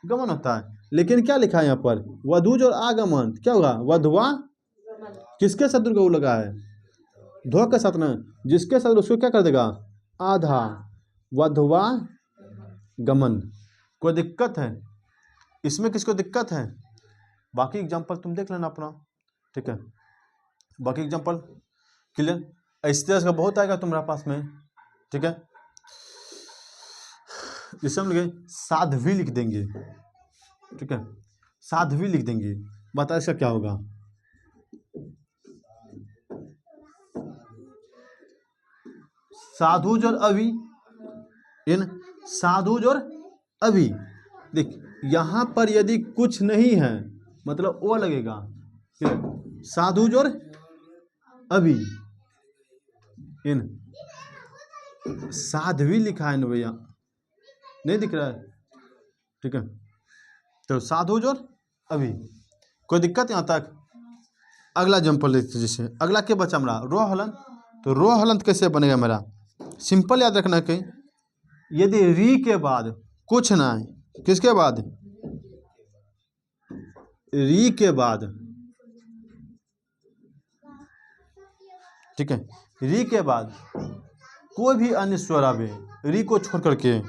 Speaker 1: गमन होता है, लेकिन क्या लिखा है यहाँ पर, वधु जोड़ आगमन, क्या होगा, वधुआ, किसके साथ दीर्घऊ लगा है, ध्व के साथ ना, जिसके साथ उसको क्या कर देगा, आधा, वधुआ गमन। कोई दिक्कत है इसमें, किसको दिक्कत है, बाकी एग्जांपल तुम देख लेना अपना, ठीक है, बाकी एग्जांपल क्लियर, इस तरह का बहुत आएगा तुम्हारे पास में, ठीक है। जैसे हम लिखे साध्वी लिख देंगे, ठीक है, साध्वी लिख देंगे, बता इसका क्या होगा, साधुज और अभी, इन साधुज और अभी। देख यहाँ पर यदि कुछ नहीं है मतलब ओ लगेगा, साधुज और अभी, इन साध्वी लिखा है ना भैया, नहीं दिख रहा है, ठीक है। तो साधुज और अभी, कोई दिक्कत यहाँ तक? अगला एग्जाम्पल देखते, जैसे अगला क्या बचा हमारा, रो हलंत। तो रो हलंत कैसे बनेगा मेरा, सिंपल याद रखना कि यदि री के बाद कुछ ना है, किसके बाद, री के बाद, ठीक है, री के बाद कोई भी अन्य स्वर आवे, री को छोड़ करके,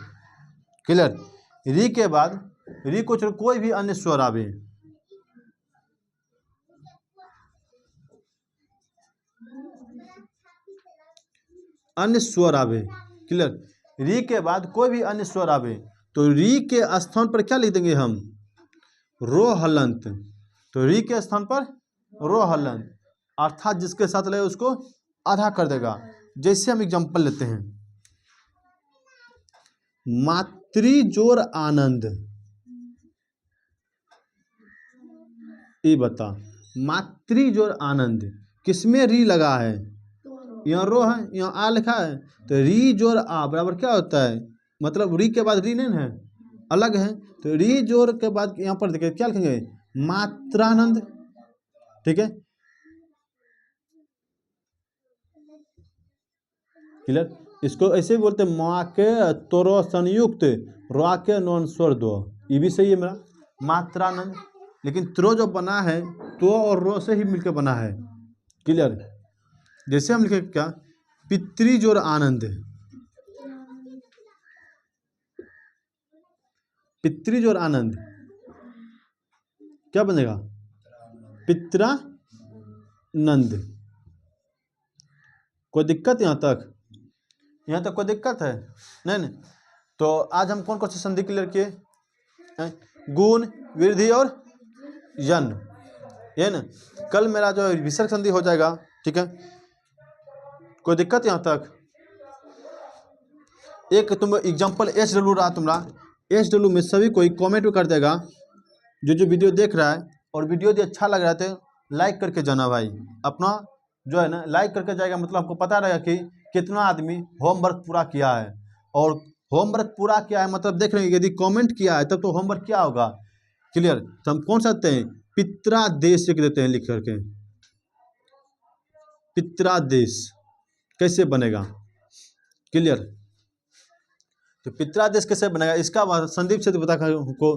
Speaker 1: क्लियर, री के बाद, री को छोड़ कोई भी अन्य स्वर आवे, अन्य स्वर आवे, क्लियर, री के बाद कोई भी अन्य स्वर आवे तो री के स्थान पर क्या लिख देंगे हम, रो हलंत। तो री के स्थान पर रो हलंत, अर्थात जिसके साथ लगे उसको आधा कर देगा। जैसे हम एग्जांपल लेते हैं, मातृजोर आनंद, ये बता, मातृजोर आनंद किसमें री लगा है, यहाँ रो है, यहाँ आ लिखा है, तो री जोर आ बराबर क्या होता है, मतलब री के बाद री नहीं है, अलग है, तो री जोर के बाद यहाँ पर देखिए क्या लिखेंगे, मात्रानंद, ठीक है, क्लियर। इसको ऐसे भी बोलते हैं, माँ के तोरो संयुक्त रो के नॉन स्वर दो, ये भी सही है मेरा, मात्रानंद। लेकिन त्रो जो बना है तो और रो से ही मिलकर बना है, क्लियर। जैसे हम लिखे क्या, पितृजोर आनंद, पितृजोर आनंद क्या बनेगा, पित्रानंद। कोई दिक्कत यहाँ तक, यहाँ तक कोई दिक्कत है नहीं? तो आज हम कौन कौन सी संधि क्लियर किए, गुण, वृद्धि और यन, ये ना। कल मेरा जो विसर्ग संधि हो जाएगा, ठीक है। कोई दिक्कत यहाँ तक? एक तुम एग्जाम्पल HW रहा तुम्हारा, HW में सभी कोई कमेंट भी कर देगा जो वीडियो देख रहा है, और वीडियो यदि अच्छा लग रहा है तो लाइक करके जाना भाई, अपना जो है ना लाइक करके जाएगा, मतलब हमको पता रहेगा कि कितना आदमी होमवर्क पूरा किया है, और होमवर्क पूरा किया है मतलब देख रहे हैं, यदि कमेंट किया है तब तो होमवर्क क्या होगा, क्लियर। तो हम कौन सा देते हैं, पित्रादेश लिख देते हैं, लिख करके पित्रादेश कैसे बनेगा, क्लियर। तो पित्रादेश कैसे बनेगा, इसका संदीप क्षेत्र बता को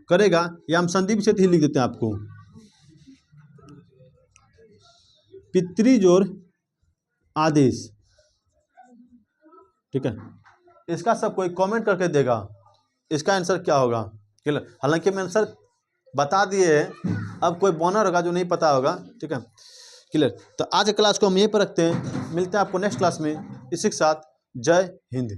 Speaker 1: करेगा, या हम संदीप क्षेत्र ही लिख देते हैं आपको, पितृजोर आदेश, ठीक है। इसका सब कोई कमेंट करके देगा, इसका आंसर क्या होगा, क्लियर। हालांकि मैं आंसर बता दिए हैं, अब कोई बोनर होगा जो नहीं पता होगा, ठीक है, क्लियर। तो आज क्लास को हम यहीं पर रखते हैं, मिलते हैं आपको नेक्स्ट क्लास में। इसी के साथ जय हिंद।